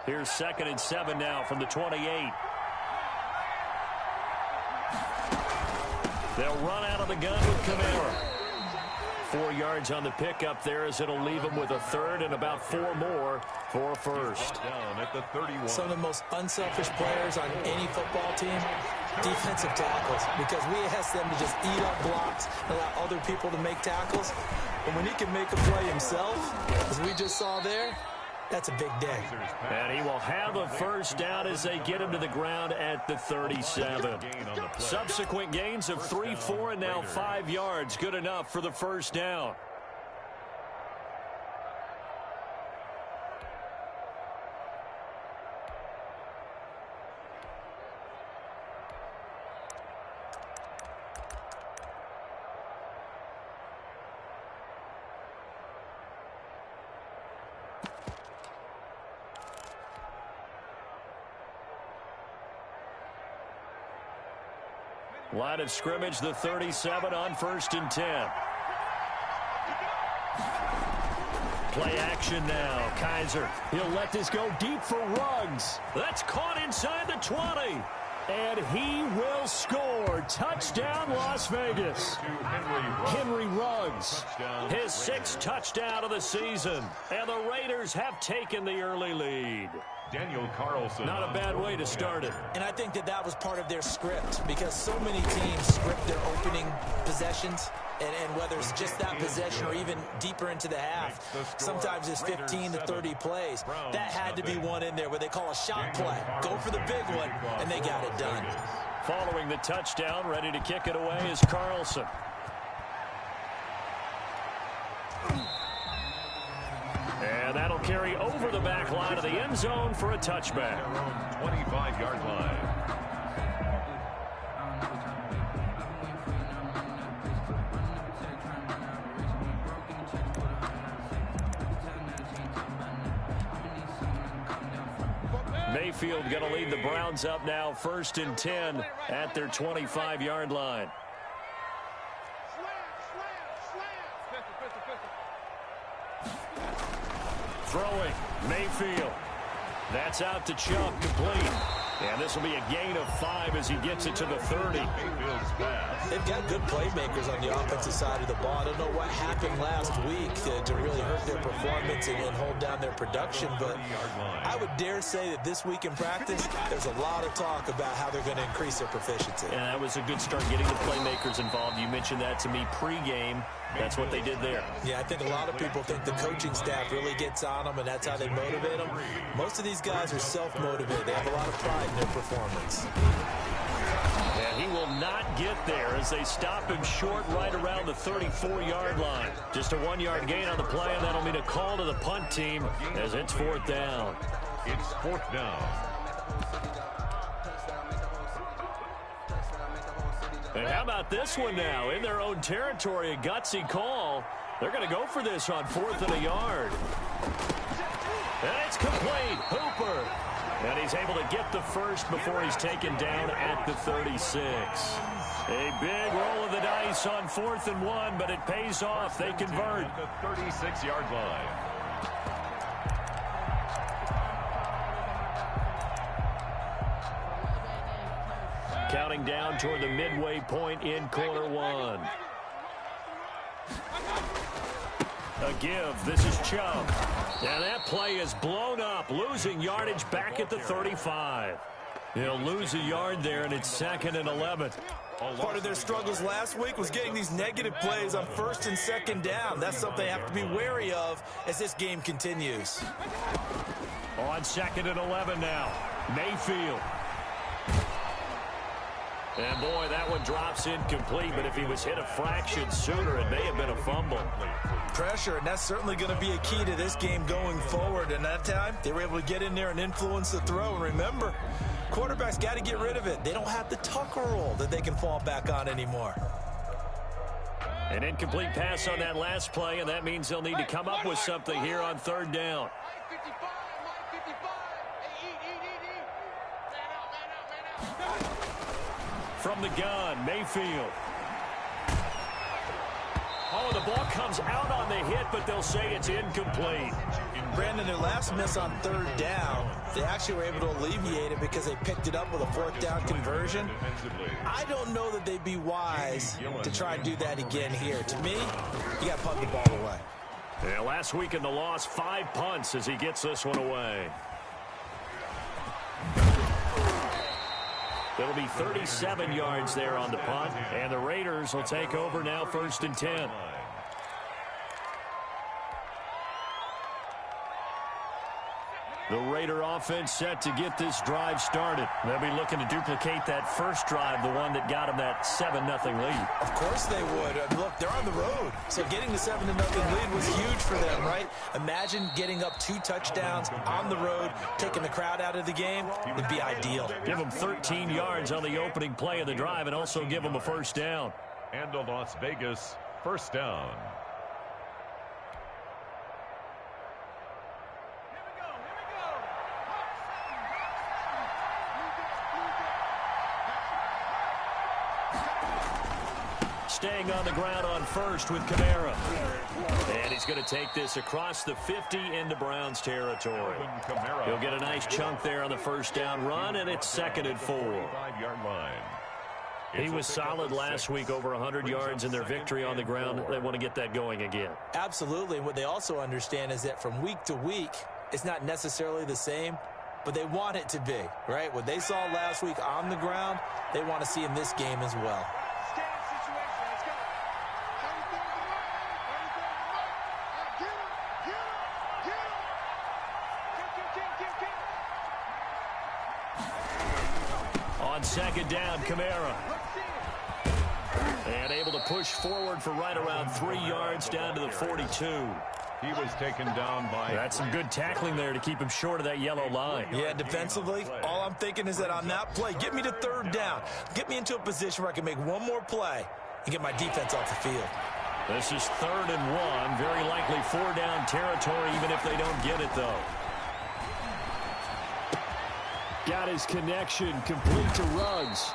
Here's 2nd and 7 now from the 28. They'll run out of the gun with Kamara. 4 yards on the pickup there as it'll leave them with a 3rd and about 4 more for a first. Down at the 31. Some of the most unselfish players on any football team, defensive tackles, because we ask them to just eat up blocks and allow other people to make tackles. But when he can make a play himself, as we just saw there, that's a big day. And he will have a first down as they get him to the ground at the 37. Subsequent gains of 3, 4, and now 5 yards. Good enough for the first down. Line of scrimmage, the 37 on 1st and 10. Play action now. Kaiser, he'll let this go deep for Ruggs. That's caught inside the 20. And he will score. Touchdown, Las Vegas. Henry Ruggs, his 6th touchdown of the season. And the Raiders have taken the early lead. Daniel Carlson. Not a bad way to start it. And I think that was part of their script, because so many teams script their opening possessions, and whether it's just that possession or even deeper into the half, sometimes it's 15 to 30 plays. That had to be one in there where they call a shot play. Go for the big one, and they got it done. Following the touchdown, ready to kick it away is Carlson. And that'll carry over the back line of the end zone for a touchback. 25-yard line. Mayfield going to lead the Browns up now, 1st and 10 at their 25-yard line. Throwing, Mayfield. That's out to Chubb, complete. And this will be a gain of 5 as he gets it to the 30. They've got good playmakers on the offensive side of the ball. I don't know what happened last week to really hurt their performance and hold down their production, but I would dare say that this week in practice, there's a lot of talk about how they're going to increase their proficiency. And that was a good start getting the playmakers involved. You mentioned that to me pregame. That's what they did there. Yeah, I think a lot of people think the coaching staff really gets on them, and that's how they motivate them. Most of these guys are self-motivated. They have a lot of pride in their performance. And he will not get there as they stop him short right around the 34-yard line. Just a 1-yard gain on the play, and that'll mean a call to the punt team as it's 4th down. It's 4th down. And how about this one now? In their own territory, a gutsy call. They're going to go for this on 4th and a yard. And it's complete. Hooper. And he's able to get the first before he's taken down at the 36. A big roll of the dice on 4th and 1, but it pays off. They convert. The 36-yard line. Counting down toward the midway point in quarter 1. A give. This is Chubb. And that play is blown up, losing yardage back at the 35. He'll lose a yard there, and it's 2nd and 11. Part of their struggles last week was getting these negative plays on 1st and 2nd down. That's something they have to be wary of as this game continues. On 2nd and 11 now. Mayfield. And, boy, that one drops incomplete, but if he was hit a fraction sooner, it may have been a fumble. Pressure, and that's certainly going to be a key to this game going forward. And that time, they were able to get in there and influence the throw. And remember, quarterbacks got to get rid of it. They don't have the Tucker roll that they can fall back on anymore. An incomplete pass on that last play, and that means they'll need to come up with something here on 3rd down. From the gun, Mayfield. Oh, the ball comes out on the hit, but they'll say it's incomplete. Brandon, their last miss on third down, they actually were able to alleviate it because they picked it up with a fourth down conversion. I don't know that they'd be wise to try and do that again here. To me, you got to punt the ball away. Yeah, last week in the loss, 5 punts as he gets this one away. It'll be 37 yards there on the punt, and the Raiders will take over now 1st and 10. The Raider offense set to get this drive started. They'll be looking to duplicate that first drive, the one that got them that 7-0 lead. Of course they would. Look, they're on the road, so getting the 7-0 lead was huge for them, right? Imagine getting up 2 touchdowns on the road, taking the crowd out of the game. It'd be ideal. Give them 13 yards on the opening play of the drive and also give them a first down. And the Las Vegas first down. Staying on the ground on first with Kamara. And he's going to take this across the 50 into Browns territory. He'll get a nice chunk there on the first down run, and it's 2nd and 4. He was solid last week, over 100 yards in their victory on the ground. They want to get that going again. Absolutely. What they also understand is that from week to week, it's not necessarily the same, but they want it to be, right? What they saw last week on the ground, they want to see in this game as well. On 2nd down, Kamara. And able to push forward for right around 3 yards down to the 42. He was taken down by... That's some good tackling there to keep him short of that yellow line. Yeah, defensively, all I'm thinking is that on that play, get me to 3rd down. Get me into a position where I can make one more play and get my defense off the field. This is 3rd and 1. Very likely 4-down territory, even if they don't get it, though. Got his connection complete to Ruggs.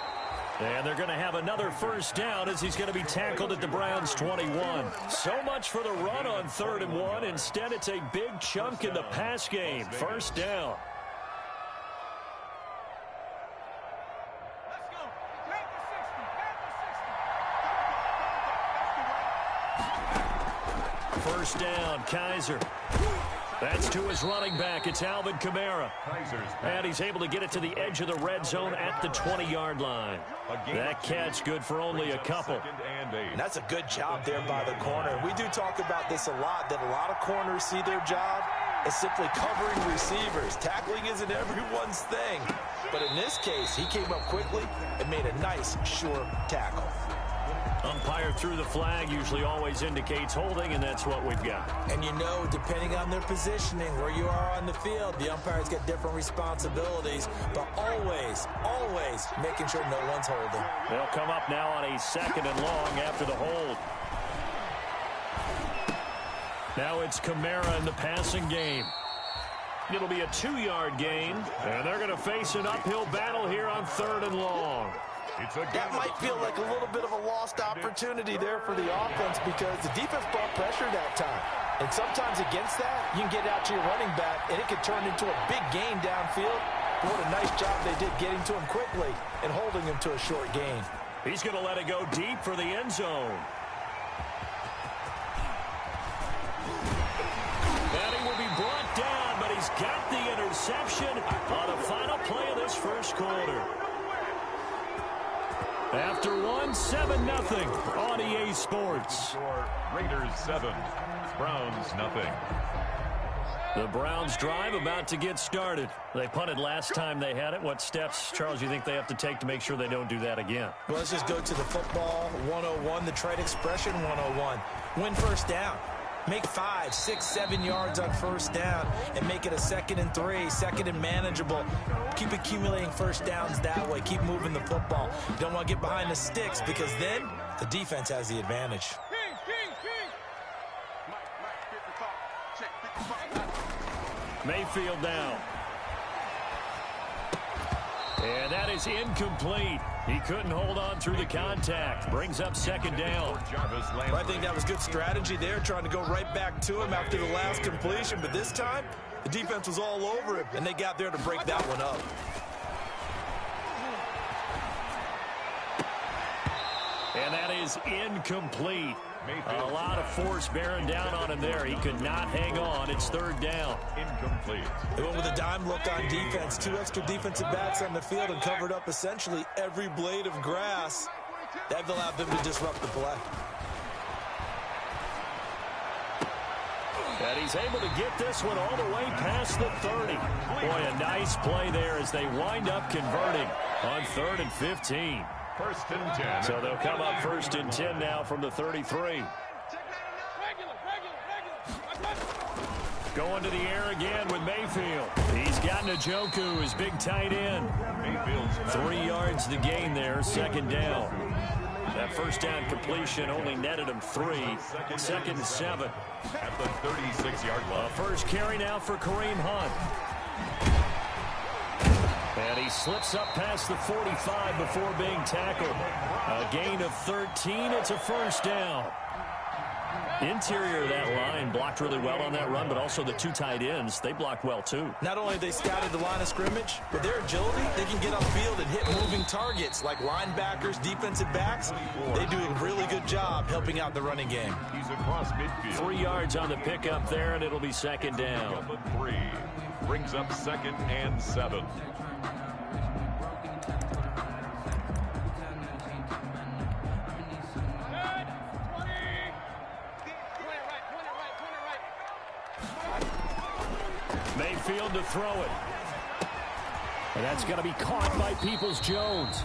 And they're going to have another first down as he's going to be tackled at the Browns' 21. So much for the run on 3rd and 1. Instead, it's a big chunk in the pass game. First down. First down, Kaiser. That's to his running back. It's Alvin Kamara. And he's able to get it to the edge of the red zone at the 20-yard line. That catch good for only a couple. And that's a good job there by the corner. We do talk about this a lot, that a lot of corners see their job as simply covering receivers. Tackling isn't everyone's thing. But in this case, he came up quickly and made a nice, sure tackle. Umpire threw the flag, usually always indicates holding, and that's what we've got. And you know, depending on their positioning, where you are on the field, the umpires get different responsibilities, but always, always making sure no one's holding. They'll come up now on a 2nd and long after the hold. Now it's Kamara in the passing game. It'll be a 2-yard gain, and they're going to face an uphill battle here on 3rd and long. That might feel like a little bit of a lost opportunity there for the offense because the defense brought pressure that time. And sometimes against that, you can get out to your running back, and it could turn into a big gain downfield. What a nice job they did getting to him quickly and holding him to a short gain. He's going to let it go deep for the end zone. And he will be brought down, but he's got the interception on the final play of this first quarter. After 7-0 on EA Sports. Raiders 7, Browns nothing. The Browns drive about to get started. They punted last time they had it. What steps, Charles, you think they have to take to make sure they don't do that again? Well, let's just go to the football 101, the trade expression 101. Win first down. Make 5, 6, 7 yards on first down and make it a 2nd and 3, 2nd and manageable. Keep accumulating first downs that way. Keep moving the football. You don't want to get behind the sticks because then the defense has the advantage. Mayfield down. And that is incomplete. He couldn't hold on through the contact. Brings up second down. Well, I think that was good strategy there, trying to go right back to him after the last completion. But this time, the defense was all over him, and they got there to break that one up. And that is incomplete. A lot of force bearing down on him there. He could not hang on. It's third down. Incomplete. They went with a dime look on defense. 2 extra defensive backs on the field and covered up essentially every blade of grass. That allowed them to disrupt the play. And he's able to get this one all the way past the 30. Boy, a nice play there as they wind up converting on 3rd and 15. First and 10. So they'll come up 1st and 10 now from the 33. Going to the air again with Mayfield. He's got Njoku, his big tight end. Mayfield's 3 yards the gain there, 2nd down. That first down completion only netted him 3. 2nd and 7. at the 36-yard line. First carry now for Kareem Hunt. And he slips up past the 45 before being tackled. A gain of 13. It's a first down. Interior of that line blocked really well on that run, but also the 2 tight ends, they blocked well too. Not only they scouted the line of scrimmage, but their agility, they can get upfield and hit moving targets like linebackers, defensive backs. They do a really good job helping out the running game. He's across midfield. 3 yards on the pickup there, and it'll be second down. Up at 3. Brings up 2nd and 7. Mayfield to throw it. And that's going to be caught by Peoples-Jones.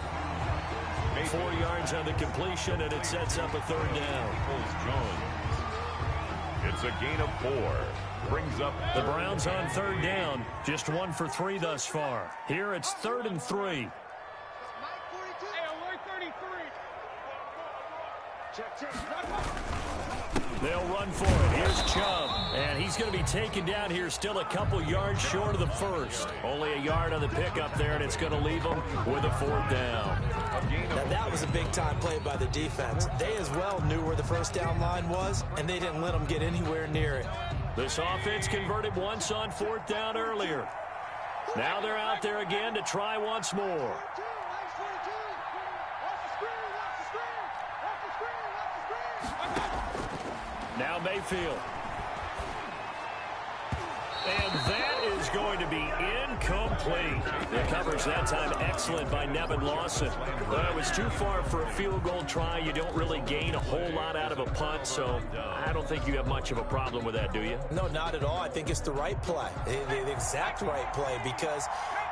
4 yards on the completion, and it sets up a third down. Peoples-Jones. It's a gain of 4. Brings up the Browns on third down. Just 1 for 3 thus far. Here it's 3rd and 3. They'll run for it. Here's Chubb. And he's going to be taken down here still a couple yards short of the first. Only a yard on the pickup there, and it's going to leave them with a 4th down. Now that was a big-time play by the defense. They as well knew where the first down line was, and they didn't let them get anywhere near it. This offense converted once on 4th down earlier. Now they're out there again to try once more. Now Mayfield. And that is going to be incomplete. The coverage that time excellent by Nevin Lawson. But it was too far for a field goal try. You don't really gain a whole lot out of a punt, so I don't think you have much of a problem with that, do you? No, not at all. I think it's the right play, the exact right play, because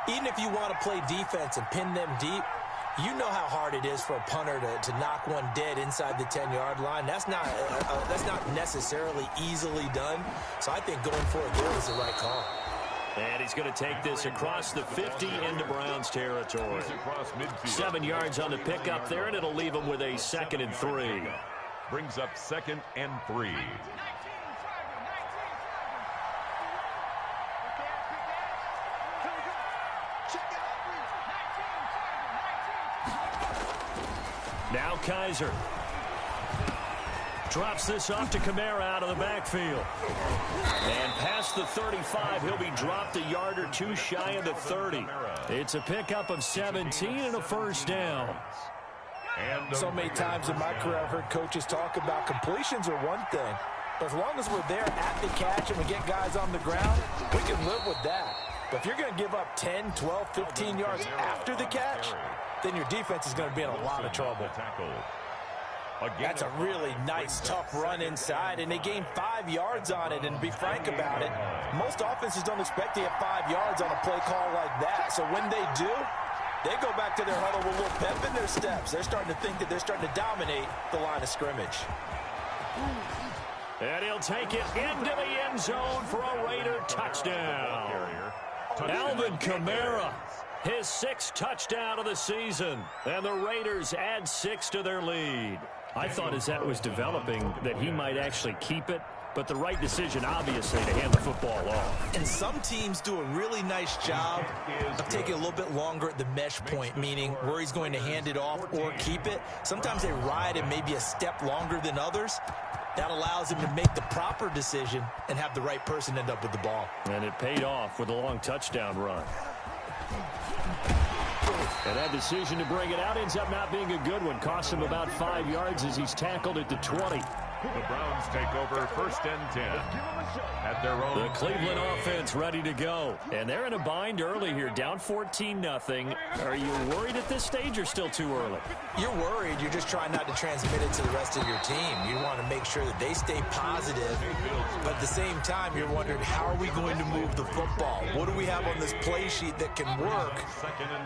even if you want to play defense and pin them deep, you know how hard it is for a punter to knock one dead inside the 10-yard line. That's not necessarily easily done. So I think going for it there was the right call. And he's going to take this across the 50 into Browns territory. 7 yards on the pickup there, and it'll leave him with a 2nd and 3. Brings up 2nd and 3. Now Kaiser drops this off to Kamara out of the backfield. And past the 35, he'll be dropped a yard or 2 shy of the 30. It's a pickup of 17 and a first down. So many times in my career I've heard coaches talk about completions are one thing. But as long as we're there at the catch and we get guys on the ground, we can live with that. But if you're going to give up 10, 12, 15 yards after the catch, then your defense is going to be in a lot of trouble. That's a really nice, tough run inside, and they gained 5 yards on it. And to be frank about it, most offenses don't expect to get 5 yards on a play call like that. So when they do, they go back to their huddle with a little pep in their steps. They're starting to think that they're starting to dominate the line of scrimmage. And he'll take it into the end zone for a Raider touchdown. Alvin Kamara, his 6th touchdown of the season. And the Raiders add 6 to their lead. I thought as that was developing that he might actually keep it but the right decision, obviously, to hand the football off. And some teams do a really nice job of taking a little bit longer at the mesh point, meaning where he's going to hand it off or keep it. Sometimes they ride it maybe a step longer than others. That allows him to make the proper decision and have the right person end up with the ball. And it paid off with a long touchdown run. And that decision to bring it out ends up not being a good one. Costs him about 5 yards as he's tackled at the 20. The Browns take over 1st and 10 at their own. The Cleveland offense ready to go. And they're in a bind early here, down 14-0. Are you worried at this stage or still too early? You're worried. You're just trying not to transmit it to the rest of your team. You want to make sure that they stay positive. But at the same time, you're wondering, how are we going to move the football? What do we have on this play sheet that can work?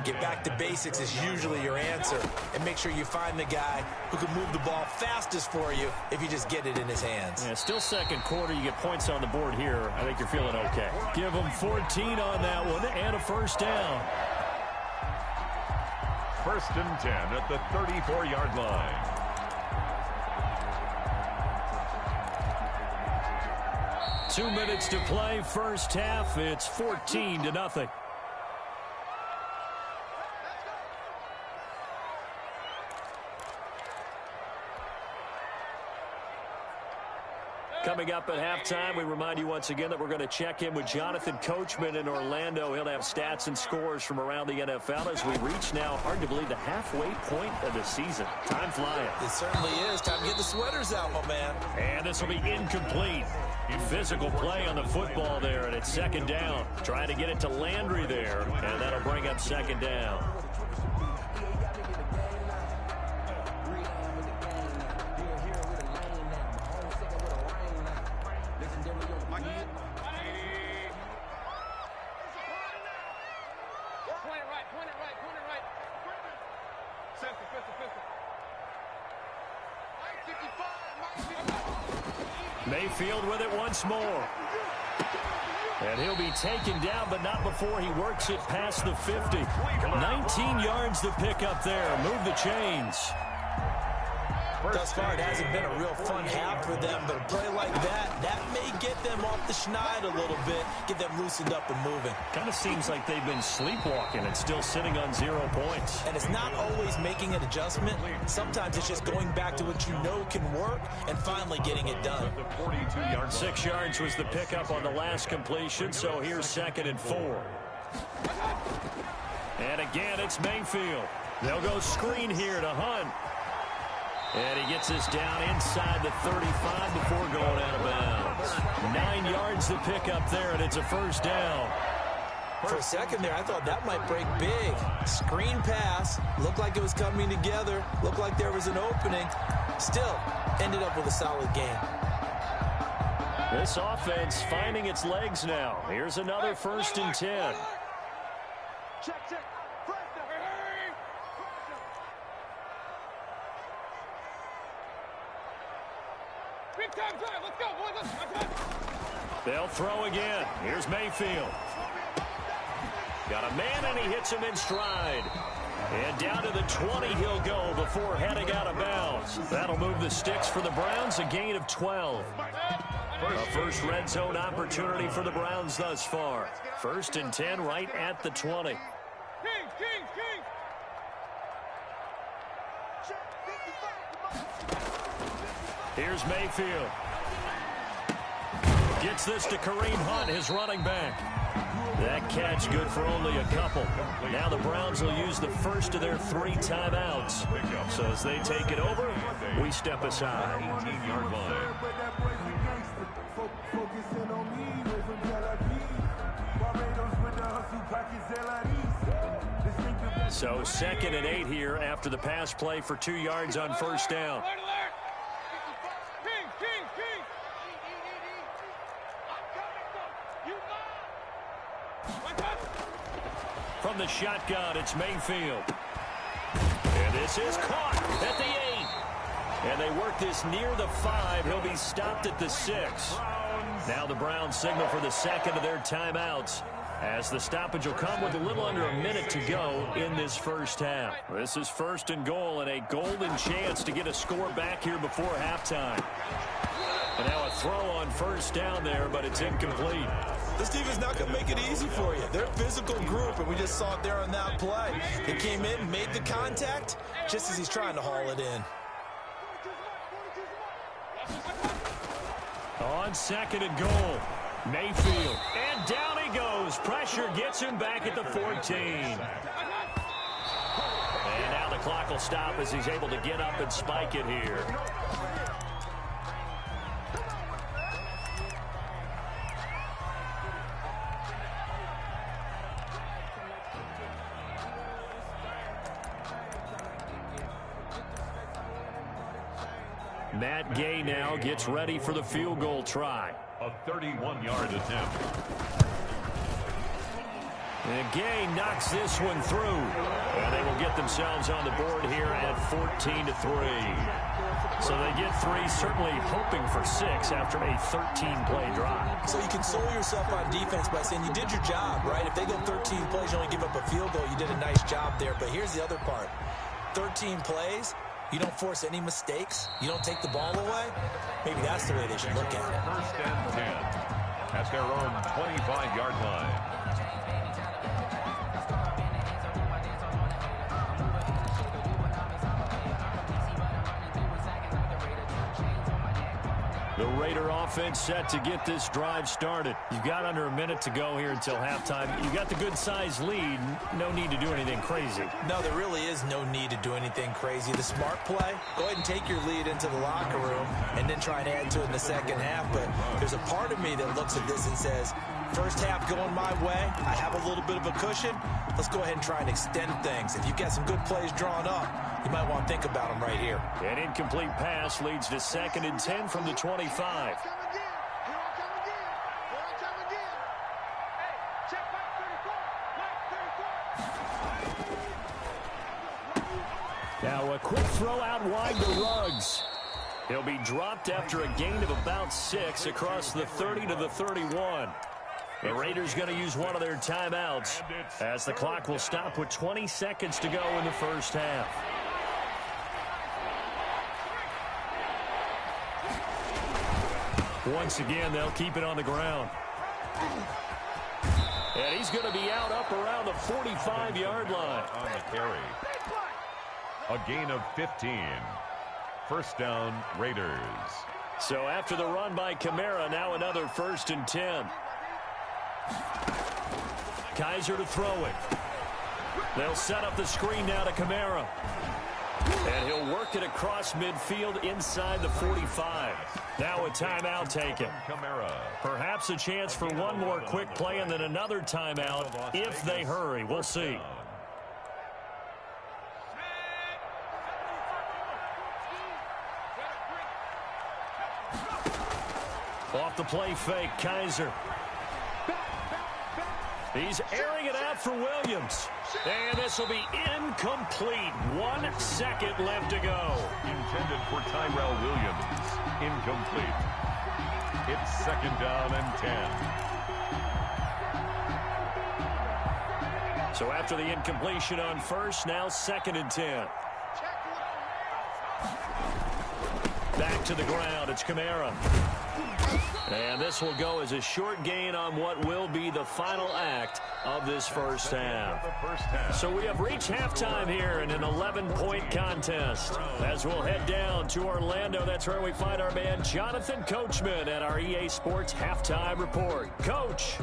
Get back to basics is usually your answer. And make sure you find the guy who can move the ball fastest for you if you just get it in his hands. Yeah, still second quarter. You get points on the board here. I think you're feeling okay. Give them 14 on that one and a first down. 1st and 10 at the 34-yard line. Two minutes to play, first half. It's 14-0. Coming up at halftime, we remind you once again that we're going to check in with Jonathan Coachman in Orlando. He'll have stats and scores from around the NFL as we reach now, hard to believe, the halfway point of the season. Time flying. It certainly is. Time to get the sweaters out, my man. And this will be incomplete. Physical play on the football there, and it's second down. Trying to get it to Landry there, and that'll bring up second down. Mayfield with it once more. And he'll be taken down, but not before he works it past the 50. 19 yards to pick up there. Move the chains. Thus far, it hasn't been a real fun half for them, but a play like that may get them off the schneid a little bit, get them loosened up and moving. Kind of seems like they've been sleepwalking and still sitting on 0 points. And it's not always making an adjustment. Sometimes it's just going back to what you know can work and finally getting it done. 6 yards was the pickup on the last completion, so here's 2nd and 4. And again, it's Mayfield. They'll go screen here to Hunt. And he gets this down inside the 35 before going out of bounds. 9 yards to pick up there, and it's a first down. For a second there, I thought that might break big. Screen pass. Looked like it was coming together. Looked like there was an opening. Still, ended up with a solid game. This offense finding its legs now. Here's another 1st and 10. Check. Big time drive. Let's go, boys. They'll throw again. Here's Mayfield. Got a man, and he hits him in stride. And down to the 20 he'll go before heading out of bounds. That'll move the sticks for the Browns, a gain of 12. A first red zone opportunity for the Browns thus far. 1st and 10 right at the 20. King. Here's Mayfield. Gets this to Kareem Hunt, his running back. That catch good for only a couple. Now the Browns will use the first of their 3 timeouts. So as they take it over, we step aside. 18-yard line. So 2nd and 8 here after the pass play for 2 yards on first down. From the shotgun, it's Mayfield. And this is caught at the 8. And they work this near the 5. He'll be stopped at the 6. Now the Browns signal for the 2nd of their timeouts, as the stoppage will come with a little under a minute to go in this first half. This is 1st and goal, and a golden chance to get a score back here before halftime. And now a throw on first down there, but it's incomplete. This defense is not going to make it easy for you. They're a physical group, and we just saw it there on that play. They came in, made the contact, just as he's trying to haul it in. On second and goal, Mayfield. And down he goes. Pressure gets him back at the 14. And now the clock will stop as he's able to get up and spike it here. Matt Gay now gets ready for the field goal try. A 31-yard attempt. And Gay knocks this one through. And they will get themselves on the board here at 14-3. So they get 3, certainly hoping for 6 after a 13-play drive. So you console yourself on defense by saying you did your job, right? If they go 13 plays, you only give up a field goal, you did a nice job there. But here's the other part. 13 plays, you don't force any mistakes, you don't take the ball away. Maybe that's the way they should look at it. First and 10 at their own 25-yard line. The Raider offense set to get this drive started. You've got under a minute to go here until halftime. You've got the good-sized lead. No need to do anything crazy. No, there really is no need to do anything crazy. The smart play, go ahead and take your lead into the locker room and then try and add to it in the second half. But there's a part of me that looks at this and says, first half going my way, I have a little bit of a cushion. Let's go ahead and try and extend things. If you've got some good plays drawn up, you might want to think about them right here. An incomplete pass leads to 2nd and 10 from the 25. Now a quick throw out wide to Ruggs. He'll be dropped after a gain of about 6 across the 30 to the 31. The Raiders going to use one of their timeouts as the clock will stop with 20 seconds to go in the first half. Once again, they'll keep it on the ground. And he's going to be out up around the 45-yard line. On the carry. A gain of 15. First down, Raiders. So after the run by Kamara, now another 1st and 10. Kaiser to throw it. They'll set up the screen now to Kamara. And he'll work it across midfield inside the 45. Now a timeout taken. Kamara. Perhaps a chance for one more quick play and then another timeout if they hurry. We'll see. Off the play fake, Kaiser. He's airing it out for Williams. And this will be incomplete. 1 second left to go. Intended for Tyrell Williams. Incomplete. It's 2nd down and 10. So after the incompletion on first, now 2nd and 10. Back to the ground. It's Kamara. And this will go as a short gain on what will be the final act of this first half. So we have reached halftime here in an 11-point contest. As we'll head down to Orlando, that's where we find our man Jonathan Coachman at our EA Sports Halftime Report. Coach.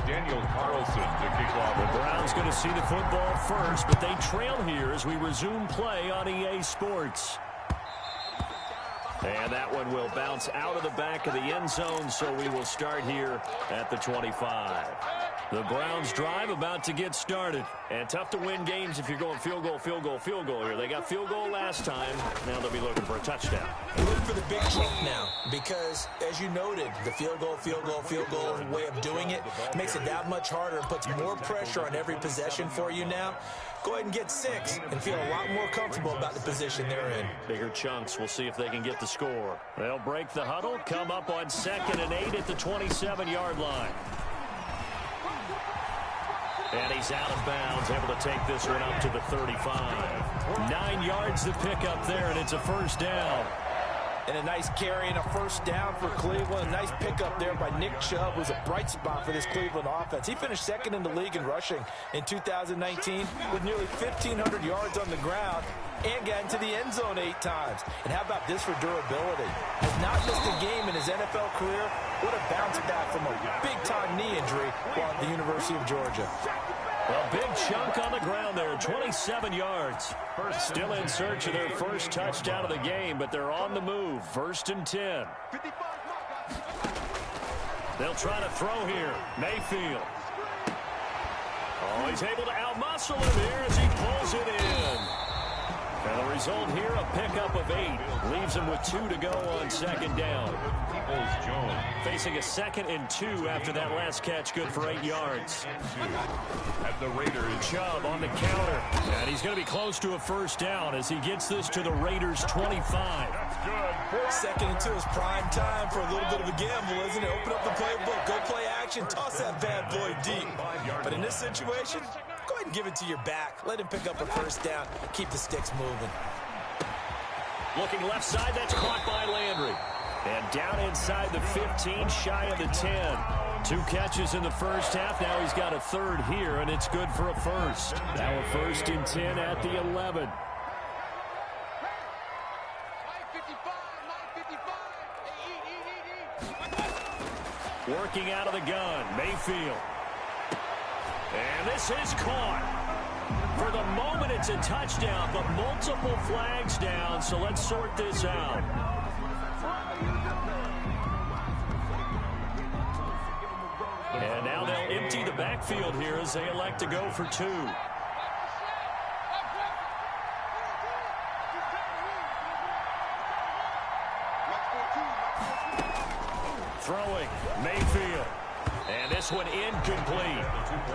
Daniel Carlson to kick off. The Browns going to see the football first, but they trail here as we resume play on EA Sports. And that one will bounce out of the back of the end zone, so we will start here at the 25. The Browns drive about to get started. And tough to win games if you're going field goal, field goal, field goal here. They got field goal last time. Now they'll be looking for a touchdown. Look for the big jump now because, as you noted, the field goal way of doing it makes it that much harder and puts more pressure on every possession for you now. Go ahead and get 6 and feel a lot more comfortable about the position they're in. Bigger chunks. We'll see if they can get the score. They'll break the huddle, come up on 2nd and 8 at the 27-yard line. And he's out of bounds, able to take this one up to the 35. 9 yards to pick up there, and it's a first down. And a nice carry and a first down for Cleveland. A nice pickup there by Nick Chubb, who's a bright spot for this Cleveland offense. He finished second in the league in rushing in 2019 with nearly 1,500 yards on the ground and got into the end zone 8 times. And how about this for durability? Has not missed a game in his NFL career. What a bounce back from a big-time knee injury while at the University of Georgia. A big chunk on the ground there, 27 yards. Still in search of their first touchdown of the game, but they're on the move. 1st and 10. They'll try to throw here. Mayfield. Oh, he's able to outmuscle him here as he pulls it in. And the result here, a pickup of 8. Leaves him with 2 to go on 2nd down. Facing a 2nd and 2 after that last catch, good for 8 yards. At the Raiders, Chubb on the counter. And he's going to be close to a first down as he gets this to the Raiders' 25. that's good. 2nd and 2 is prime time for a little bit of a gamble, isn't it? Open up the playbook, go play action, toss that bad boy deep. But in this situation, go ahead and give it to your back. Let him pick up a first down. Keep the sticks moving. Looking left side, that's caught by Landry. And down inside the 15, shy of the 10. 2 catches in the first half. Now he's got a 3rd here, and it's good for a first. Now a 1st and 10 at the 11. Working out of the gun, Mayfield. And this is caught. For the moment, it's a touchdown, but multiple flags down, so let's sort this out. And now they'll empty the backfield here as they elect to go for 2. Throwing, Mayfield. And this one incomplete.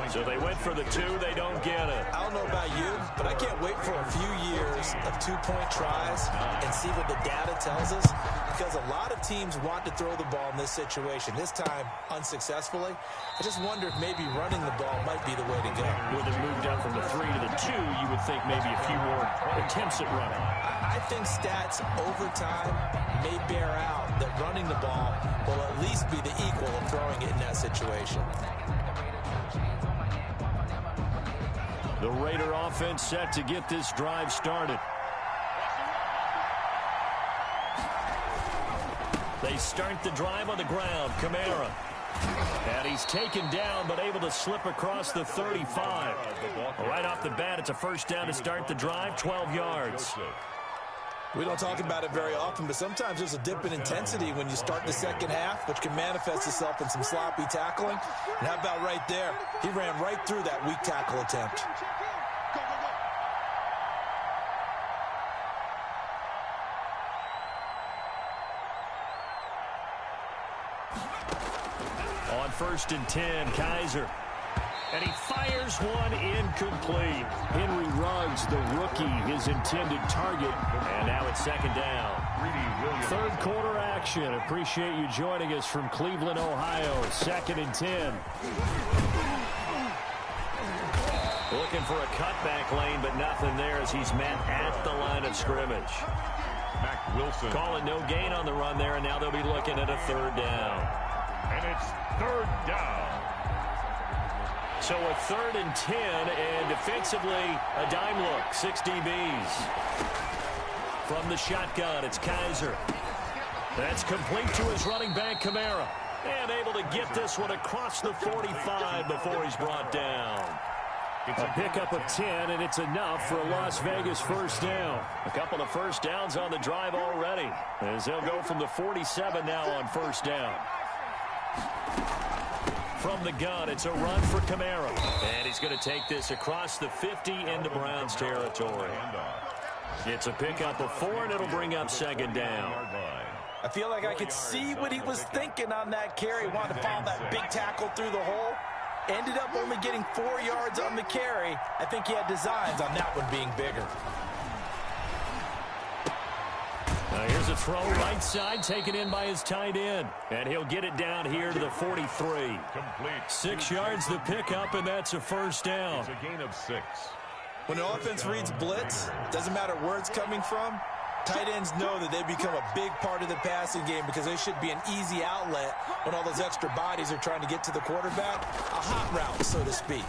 So they went for the 2. They don't get it. I don't know about you, but I can't wait for a few years of 2-point tries and see what the data tells us, because a lot of teams want to throw the ball in this situation. This time, unsuccessfully. I just wonder if maybe running the ball might be the way to go. With it moved up from the 3 to the 2, you would think maybe a few more attempts at running. I think stats over time may bear out that running the ball will at least be the equal of throwing it in that situation. The Raider offense set to get this drive started. They start the drive on the ground. Kamara. And he's taken down, but able to slip across the 35. Right off the bat, it's a first down to start the drive, 12 yards. We don't talk about it very often, but sometimes there's a dip in intensity when you start the second half, which can manifest itself in some sloppy tackling. And how about right there? He ran right through that weak tackle attempt. On 1st and 10, Kaiser. And he fires one incomplete. Henry Ruggs, the rookie, his intended target. And now it's 2nd down. 3rd quarter action. Appreciate you joining us from Cleveland, Ohio. 2nd and 10. Looking for a cutback lane, but nothing there as he's met at the line of scrimmage. Mac Wilson. Calling no gain on the run there, and now they'll be looking at a 3rd down. And it's 3rd down. So a 3rd and 10, and defensively, a dime look, 6 DBs. From the shotgun, it's Kaiser. That's complete to his running back, Kamara. And able to get this one across the 45 before he's brought down. A pickup of 10, and it's enough for a Las Vegas first down. A couple of first downs on the drive already, as they'll go from the 47 now on 1st down. From the gun, it's a run for Kamara. And he's going to take this across the 50 into Browns territory. It's a pickup of 4, and it'll bring up 2nd down. I feel like I could see what he was thinking on that carry. Wanted to follow that big tackle through the hole. Ended up only getting 4 yards on the carry. I think he had designs on that one being bigger. Here's a to throw right side, taken in by his tight end. And he'll get it down here to the 43. Complete. 6 yards the pickup, and that's a first down. It's a gain of 6. When the offense reads blitz, doesn't matter where it's coming from, tight ends know that they become a big part of the passing game because they should be an easy outlet when all those extra bodies are trying to get to the quarterback. A hot route, so to speak.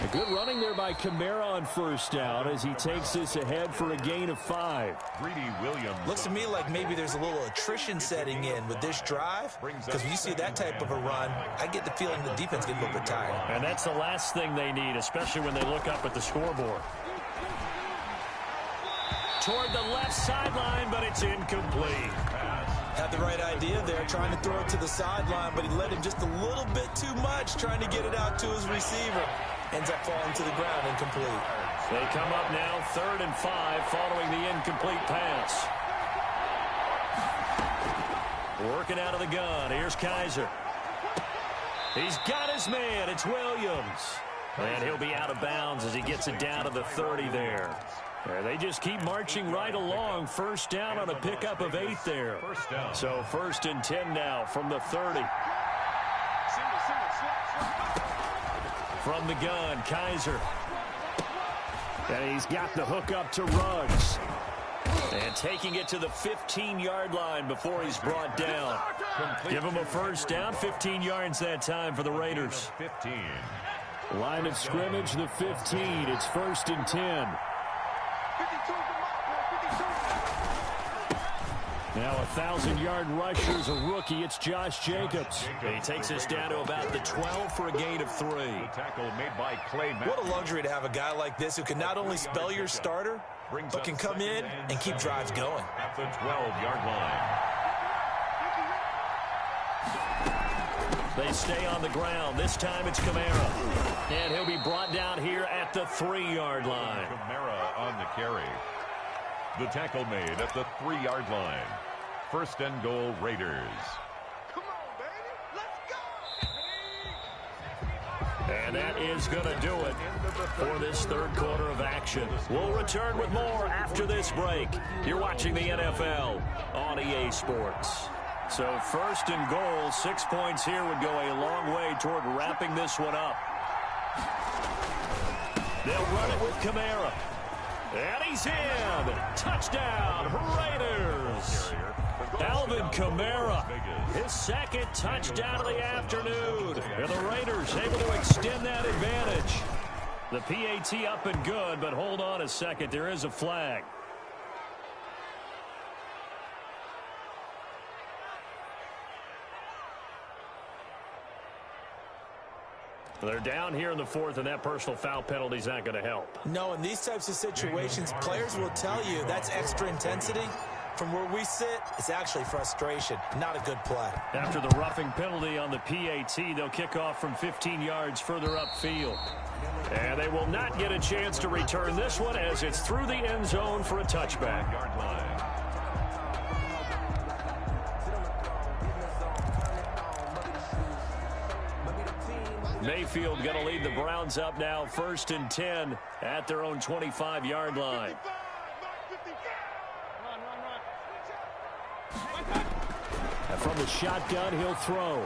A good running there by Kamara on first down as he takes this ahead for a gain of 5. Greedy Williams. Looks to me like maybe there's a little attrition setting in with this drive, because when you see that type of a run, I get the feeling the defense gets a little bit tired. And that's the last thing they need, especially when they look up at the scoreboard. Toward the left sideline, but it's incomplete. Had the right idea there, trying to throw it to the sideline, but he led him just a little bit too much, trying to get it out to his receiver. Ends up falling to the ground, incomplete. They come up now 3rd and 5 following the incomplete pass. Working out of the gun. Here's Kaiser. He's got his man. It's Williams. And he'll be out of bounds as he gets it down to the 30 there. They just keep marching right along. First down on a pickup of 8 there. So 1st and 10 now from the 30. From the gun, Kaiser. And he's got the hook up to Ruggs. And taking it to the 15-yard line before he's brought down. Give him a first down, 15 yards that time for the Raiders. 15. Line of scrimmage, the 15. It's 1st and 10. Now a 1,000-yard rusher's a rookie. It's Josh Jacobs. He takes us down to about the 12 for a gain of 3. The tackle made by Clay. What a luxury to have a guy like this who can not only spell your starter, but can come in and keep drives going. At the 12-yard line. They stay on the ground. This time it's Kamara. And he'll be brought down here at the 3-yard line. Kamara on the carry. The tackle made at the 3-yard line. 1st and goal, Raiders. Come on, baby. Let's go. And that is going to do it for this 3rd quarter of action. We'll return with more after this break. You're watching the NFL on EA Sports. So 1st and goal, 6 points here would go a long way toward wrapping this one up. They'll run it with Kamara. And he's in. Touchdown, Raiders. Alvin Kamara, his 2nd touchdown of the afternoon. And the Raiders able to extend that advantage. The PAT up and good, but hold on a second. There is a flag. They're down here in the 4th, and that personal foul penalty is not going to help. No, in these types of situations, players will tell you that's extra intensity. From where we sit, it's actually frustration. Not a good play. After the roughing penalty on the PAT, they'll kick off from 15 yards further upfield. And they will not get a chance to return this one as it's through the end zone for a touchback. Yard line. Mayfield going to lead the Browns up now 1st and 10 at their own 25-yard line. And from the shotgun, he'll throw.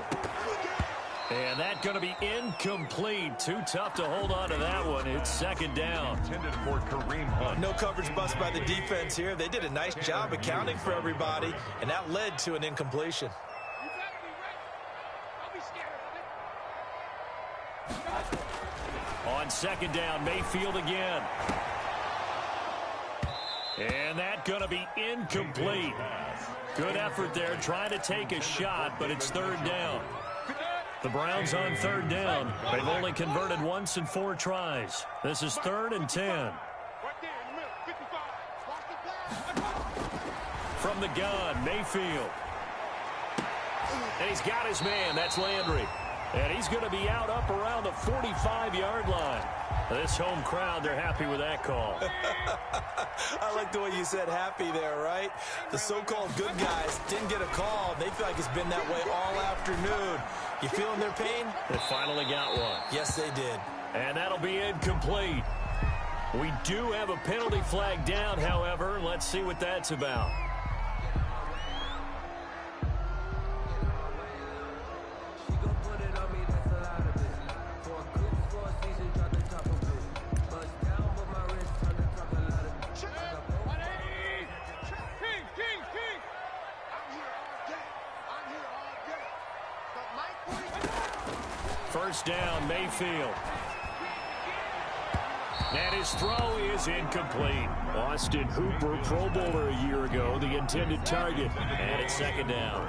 And that's going to be incomplete. Too tough to hold on to that one. It's 2nd down. Intended for Kareem Hunt. No coverage bust by the defense here. They did a nice job accounting for everybody, and that led to an incompletion. On 2nd down, Mayfield again. And that's going to be incomplete. Good effort there, trying to take a shot, but it's 3rd down. The Browns on 3rd down. They've only converted once in 4 tries. This is 3rd and 10. From the gun, Mayfield. And he's got his man. That's Landry. And he's going to be out up around the 45-yard line. This home crowd, they're happy with that call. I like the way you said happy there, right? The so-called good guys didn't get a call. They feel like it's been that way all afternoon. You feeling their pain? They finally got one. Yes, they did. And that'll be incomplete. We do have a penalty flag down, however. Let's see what that's about. First down, Mayfield. And his throw is incomplete. Austin Hooper, Pro Bowler a year ago, the intended target. And it's second down.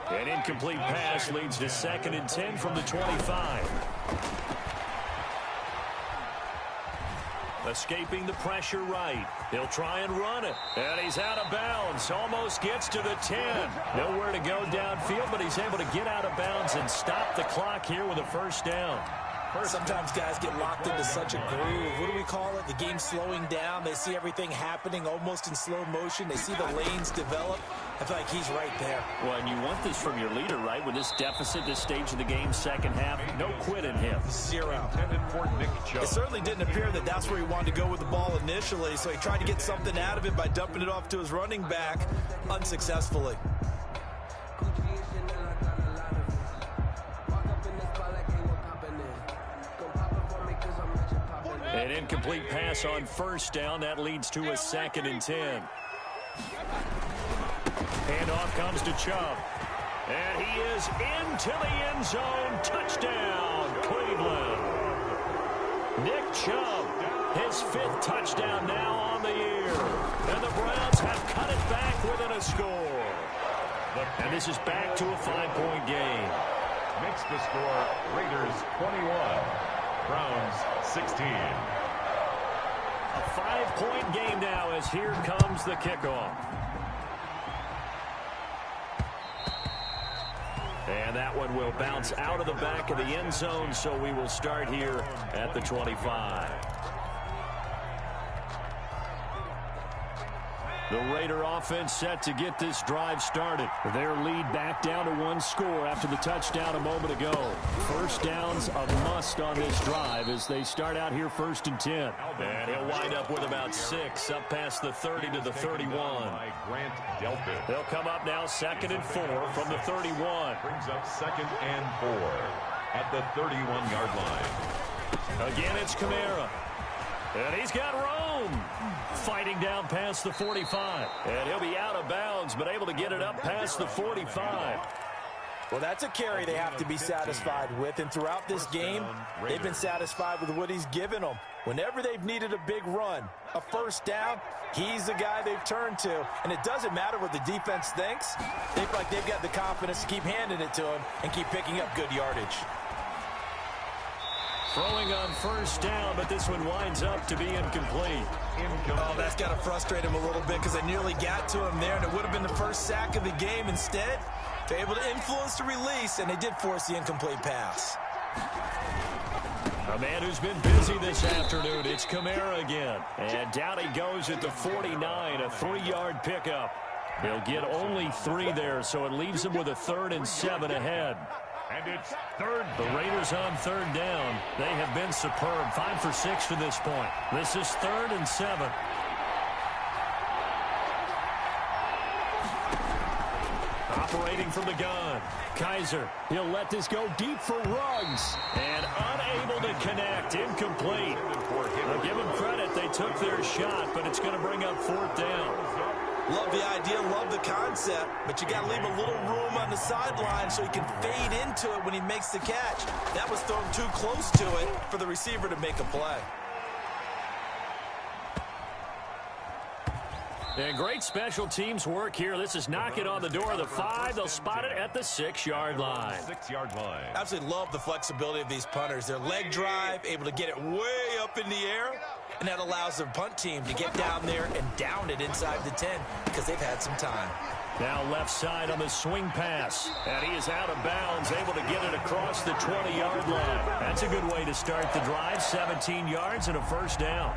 An incomplete pass leads to 2nd and 10 from the 25. Escaping the pressure right. He'll try and run it. And he's out of bounds. Almost gets to the 10. Nowhere to go downfield, but he's able to get out of bounds and stop the clock here with a first down. Sometimes guys get locked into such a groove. What do we call it? The game's slowing down. They see everything happening almost in slow motion. They see the lanes develop. I feel like he's right there. Well, and you want this from your leader, right? With this deficit, this stage of the game, second half, no quit in him. Zero. For Nick Chubb. It certainly didn't appear that that's where he wanted to go with the ball initially, so he tried to get something out of it by dumping it off to his running back unsuccessfully. An incomplete pass on first down. That leads to a 2nd and 10. Handoff comes to Chubb. And he is into the end zone. Touchdown, Cleveland. Nick Chubb, his 5th touchdown now on the year. And the Browns have cut it back within a score. And this is back to a 5-point game. Makes the score Raiders 21. Browns 16. A 5-point game now as here comes the kickoff. And that one will bounce out of the back of the end zone, so we will start here at the 25. The Raider offense set to get this drive started. Their lead back down to 1 score after the touchdown a moment ago. First down's a must on this drive as they start out here 1st and 10. And he'll wind up with about 6 up past the 30 to the 31. They'll come up now 2nd and 4 from the 31. Brings up 2nd and 4 at the 31-yard line. Again, it's Kamara. And he's got Rome fighting down past the 45. And he'll be out of bounds, but able to get it up past the 45. Well, that's a carry they have to be satisfied with. And throughout this game, they've been satisfied with what he's given them. Whenever they've needed a big run, a first down, he's the guy they've turned to. And it doesn't matter what the defense thinks. They feel like they've got the confidence to keep handing it to him and keep picking up good yardage. Throwing on first down, but this one winds up to be incomplete. Oh, that's got to frustrate him a little bit because they nearly got to him there, and it would have been the first sack of the game. Instead, they're able to influence the release, and they did force the incomplete pass. A man who's been busy this afternoon, it's Kamara again. And down he goes at the 49, a 3-yard pickup. He'll get only 3 there, so it leaves him with a 3rd and 7 ahead. And it's 3rd. The Raiders on 3rd down. They have been superb. 5 for 6 to this point. This is 3rd and 7. Operating from the gun. Kaiser, he'll let this go deep for Ruggs. And unable to connect. Incomplete. I'll give them credit. They took their shot, but it's going to bring up 4th down. Love the idea, love the concept, but you got to leave a little room on the sideline so he can fade into it when he makes the catch. That was thrown too close to it for the receiver to make a play. And great special teams work here. This is knocking on the door of the 5. They'll spot it at the 6-yard line. 6-yard line. Absolutely love the flexibility of these punters. Their leg drive, able to get it way up in the air, and that allows the punt team to get down there and down it inside the 10 because they've had some time. Now left side on the swing pass. And he is out of bounds, able to get it across the 20-yard line. That's a good way to start the drive. 17 yards and a first down.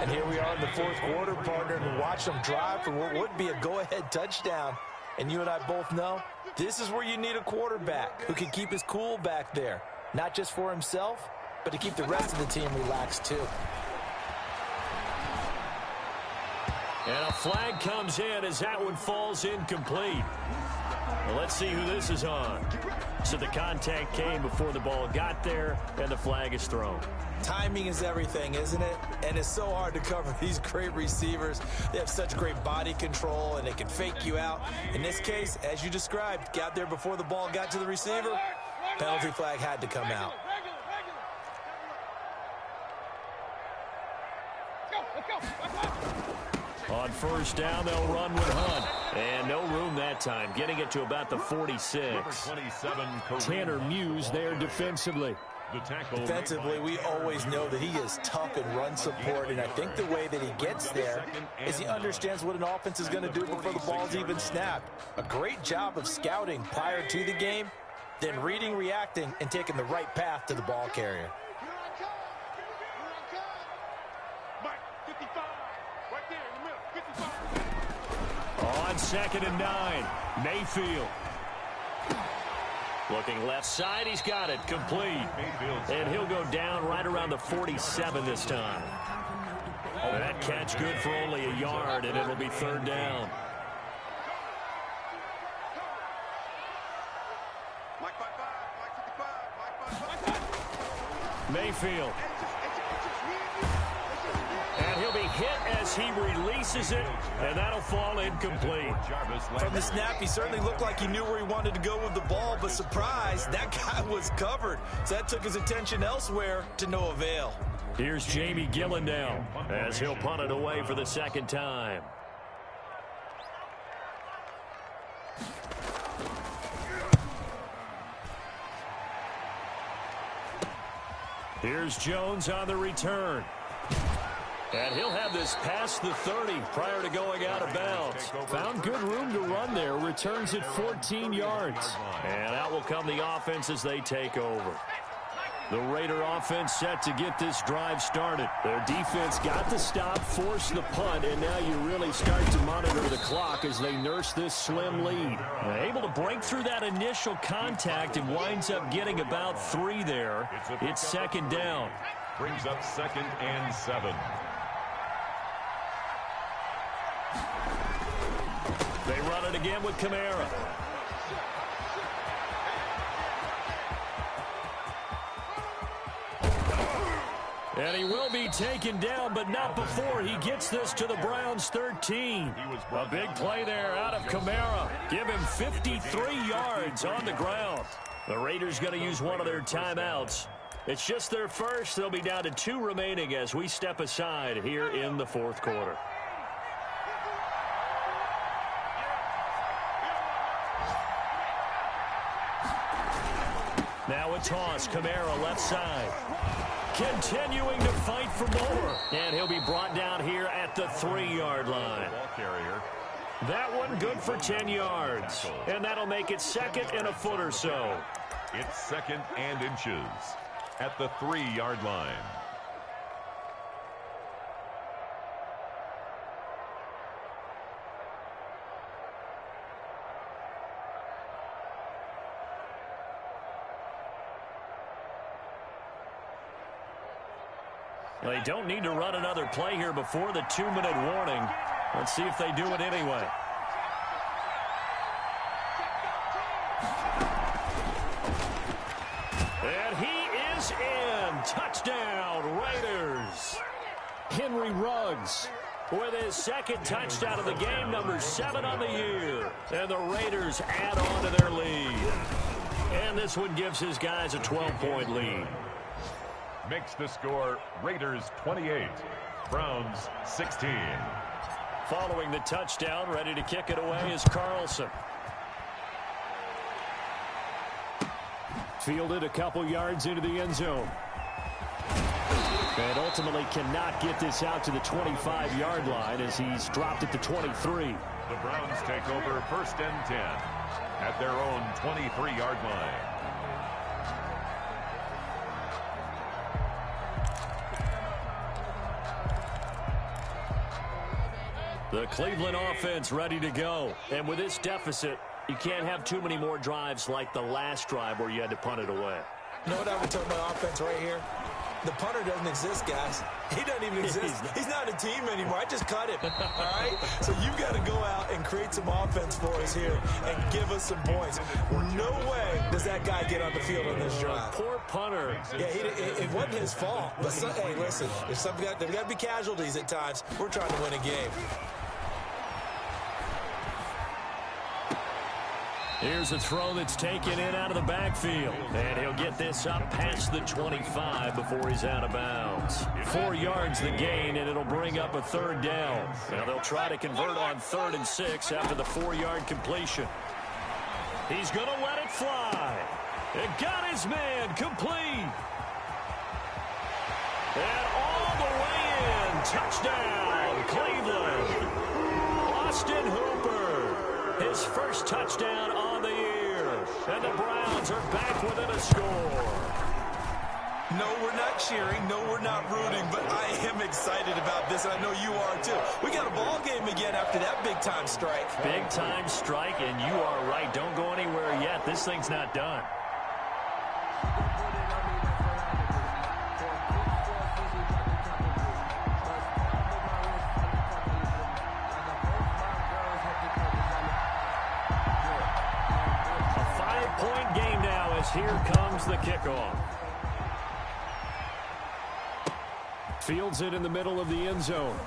And here we are in the 4th quarter, partner, and watch them drive for what would be a go-ahead touchdown. And you and I both know this is where you need a quarterback who can keep his cool back there. Not just for himself, but to keep the rest of the team relaxed too. And a flag comes in as that one falls incomplete. Well, let's see who this is on. So the contact came before the ball got there, and the flag is thrown. Timing is everything, isn't it? And it's so hard to cover these great receivers. They have such great body control, and they can fake you out. In this case, as you described, got there before the ball got to the receiver. Penalty flag had to come out. On first down, they'll run with Hunt. And no room that time, getting it to about the 46. Tanner Muse there defensively. Defensively, we always know that he is tough in run support, and I think the way that he gets there is he understands what an offense is going to do before the ball's even snapped. A great job of scouting prior to the game, then reading, reacting, and taking the right path to the ball carrier. On 2nd and 9, Mayfield. Looking left side, he's got it, complete. And he'll go down right around the 47 this time. That catch good for only a yard, and it'll be 3rd down. Mayfield. And he'll be hit as he releases it, and that'll fall incomplete. From the snap, he certainly looked like he knew where he wanted to go with the ball, but surprise, that guy was covered. So that took his attention elsewhere to no avail. Here's Jamie Gillen now as he'll punt it away for the 2nd time. Here's Jones on the return. And he'll have this past the 30 prior to going out of bounds. Found good room to run there. Returns it 14 yards. And out will come the offense as they take over. The Raider offense set to get this drive started. Their defense got the stop, forced the punt, and now you really start to monitor the clock as they nurse this slim lead. They're able to break through that initial contact and winds up getting about 3 there. It's 2nd down. Brings up 2nd and 7. They run it again with Kamara. And he will be taken down, but not before he gets this to the Browns' 13. A big play there out of Kamara. Give him 53 yards on the ground. The Raiders going to use one of their timeouts. It's just their first. They'll be down to 2 remaining as we step aside here in the 4th quarter. Now a toss. Kamara left side. Continuing to fight for more. And he'll be brought down here at the 3-yard line. That one good for 10 yards. And that'll make it 2nd and a foot or so. It's 2nd and inches at the 3-yard line. They don't need to run another play here before the 2-minute warning. Let's see if they do it anyway. And he is in. Touchdown, Raiders. Henry Ruggs with his 2nd touchdown of the game, number 7 on the year. And the Raiders add on to their lead. And this one gives his guys a 12-point lead. Makes the score Raiders 28, Browns 16. Following the touchdown, ready to kick it away is Carlson. Fielded a couple yards into the end zone. And ultimately cannot get this out to the 25-yard line as he's dropped at the 23. The Browns take over 1st and 10 at their own 23-yard line. The Cleveland offense ready to go. And with this deficit, you can't have too many more drives like the last drive where you had to punt it away. You know what I would tell my offense right here? The punter doesn't exist, guys. He doesn't even exist. He's not a team anymore. I just cut him, all right? So you've got to go out and create some offense for us here and give us some points. No way does that guy get on the field on this drive. Poor punter. Yeah, it wasn't his fault. But, hey, listen, there's got to be casualties at times. We're trying to win a game. Here's a throw that's taken in out of the backfield. And he'll get this up past the 25 before he's out of bounds. 4 yards the gain, and it'll bring up a third down. Now they'll try to convert on 3rd and 6 after the 4-yard completion. He's going to let it fly. It got his man complete. And all the way in. Touchdown, Cleveland. Austin Hooper. His first touchdown on the year. And the Browns are back within a score. No, we're not cheering. No, we're not rooting. But I am excited about this, and I know you are too. We got a ball game again after that big-time strike. Big-time strike, and you are right. Don't go anywhere yet. This thing's not done. Here comes the kickoff. Fields it in the middle of the end zone.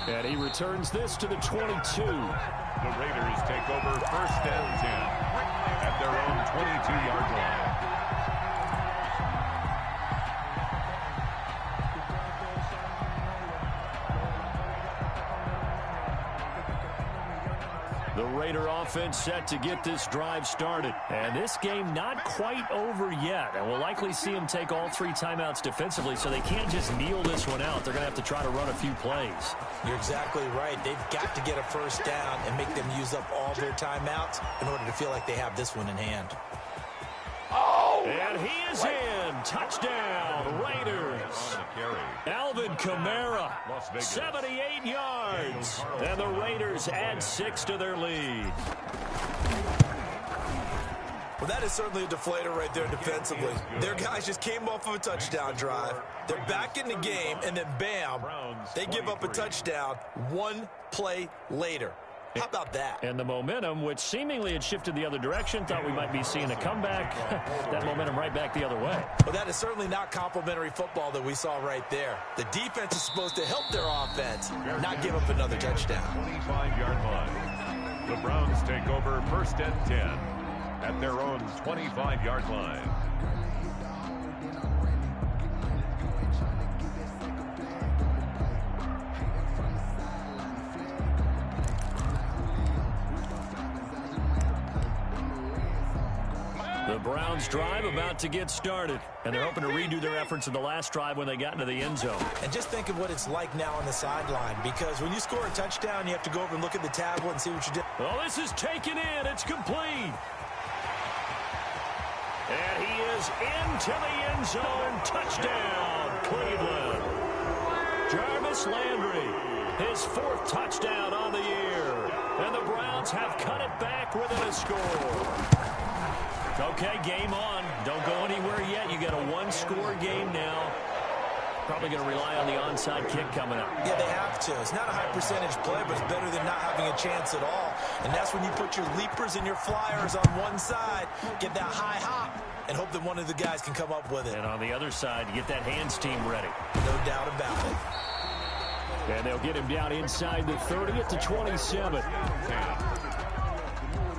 And he returns this to the 22. The Raiders take over 1st and 10 at their own 22-yard line. The Raider offense set to get this drive started. And this game not quite over yet. And we'll likely see them take all 3 timeouts defensively, so they can't just kneel this one out. They're going to have to try to run a few plays. You're exactly right. They've got to get a first down and make them use up all their timeouts in order to feel like they have this one in hand. And he is in. Touchdown, Raiders. Alvin Kamara, 78 yards. And the Raiders add 6 to their lead. Well, that is certainly a deflator right there defensively. Their guys just came off of a touchdown drive. They're back in the game, and then bam, they give up a touchdown 1 play later. How about that? And the momentum, which seemingly had shifted the other direction, thought we might be seeing a comeback. That momentum right back the other way. Well, that is certainly not complimentary football that we saw right there. The defense is supposed to help their offense, not give up another touchdown. 25-yard line. The Browns take over 1st and 10 at their own 25-yard line. The Browns drive about to get started, and they're hoping to redo their efforts in the last drive when they got into the end zone. And just think of what it's like now on the sideline, because when you score a touchdown, you have to go over and look at the tablet and see what you did. Oh, this is taken in. It's complete. And he is into the end zone. Touchdown, Cleveland. Jarvis Landry, his 4th touchdown on the year. And the Browns have cut it back within a score. Okay, game on. Don't go anywhere yet. You got a 1-score game now. Probably going to rely on the onside kick coming up. Yeah, they have to. It's not a high percentage play, but it's better than not having a chance at all. And that's when you put your leapers and your flyers on one side, get that high hop, and hope that one of the guys can come up with it. And on the other side, you get that hands team ready. No doubt about it. And they'll get him down inside the 30 at the 27.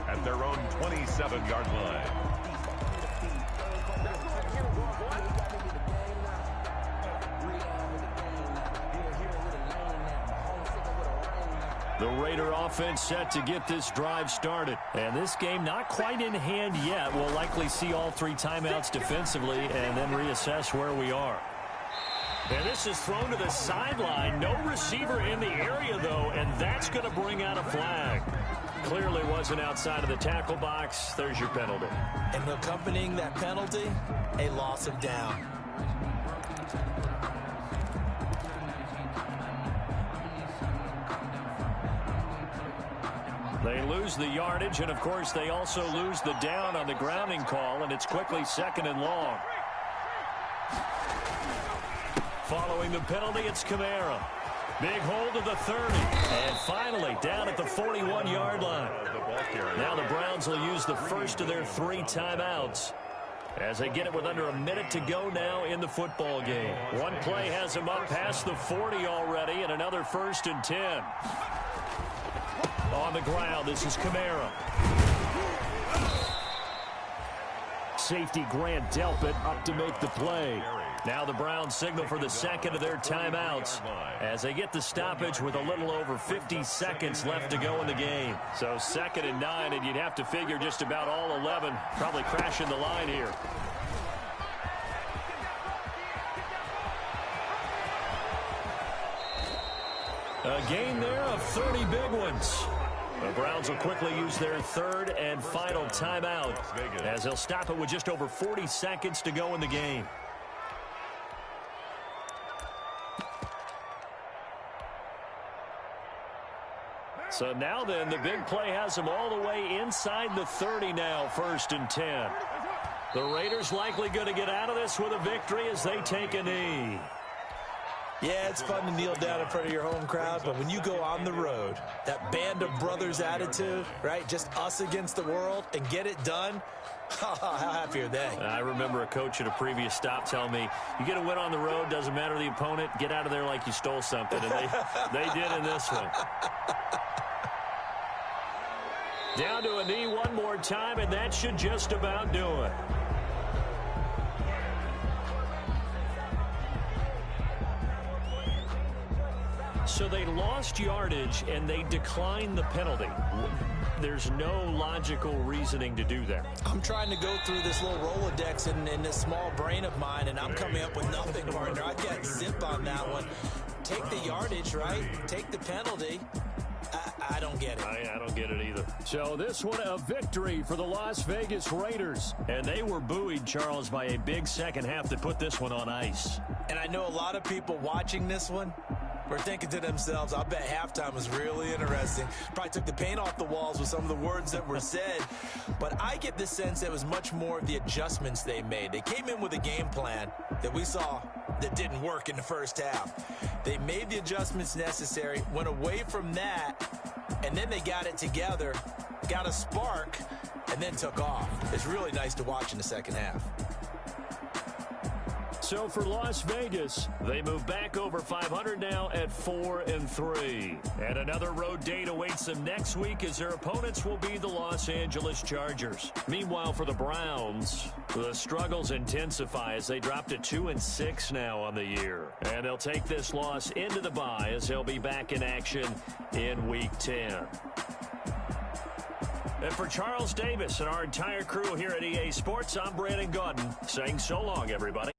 At their own 27-yard line. The Raider offense set to get this drive started. And this game not quite in hand yet. We'll likely see all 3 timeouts defensively and then reassess where we are. And this is thrown to the sideline. No receiver in the area, though, and that's going to bring out a flag. Clearly wasn't outside of the tackle box. There's your penalty. And accompanying that penalty, a loss of down. They lose the yardage, and, of course, they also lose the down on the grounding call, and it's quickly 2nd and long. Following the penalty, it's Kamara. Big hold to the 30. And finally, down at the 41-yard line. Now the Browns will use the first of their 3 timeouts as they get it with under a minute to go now in the football game. One play has them up past the 40 already, and another 1st and 10. On the ground, this is Kamara. Safety Grant Delpit up to make the play. Now the Browns signal for the second of their timeouts as they get the stoppage with a little over 50 seconds left to go in the game. So 2nd and 9, and you'd have to figure just about all 11 probably crashing the line here. A gain there of 30 big ones. The Browns will quickly use their 3rd and final timeout as they'll stop it with just over 40 seconds to go in the game. So now then, the big play has them all the way inside the 30 now, 1st and 10. The Raiders likely going to get out of this with a victory as they take a knee. Yeah, it's fun to kneel down in front of your home crowd, but when you go on the road, that band of brothers attitude, right, just us against the world, and get it done, how happy are they? I remember a coach at a previous stop telling me, you get a win on the road, doesn't matter the opponent, get out of there like you stole something, and they did in this one. Down to a knee one more time, and that should just about do it. So they lost yardage, and they declined the penalty. There's no logical reasoning to do that. I'm trying to go through this little Rolodex in this small brain of mine, and I'm coming up with nothing, partner. I got zip on that one. Take the yardage, right? Take the penalty. I don't get it. I don't get it either. So this one, a victory for the Las Vegas Raiders. And they were buoyed, Charles, by a big second half that put this one on ice. And I know a lot of people watching this one were thinking to themselves, I bet halftime was really interesting. Probably took the paint off the walls with some of the words that were said. But I get the sense it was much more of the adjustments they made. They came in with a game plan that we saw that didn't work in the first half. They made the adjustments necessary, went away from that, and then they got it together, got a spark, and then took off. It's really nice to watch in the second half. So for Las Vegas, they move back over 500 now at 4-3. And another road date awaits them next week as their opponents will be the Los Angeles Chargers. Meanwhile, for the Browns, the struggles intensify as they drop to 2-6 now on the year. And they'll take this loss into the bye as they'll be back in action in Week 10. And for Charles Davis and our entire crew here at EA Sports, I'm Brandon Gaudin saying so long, everybody.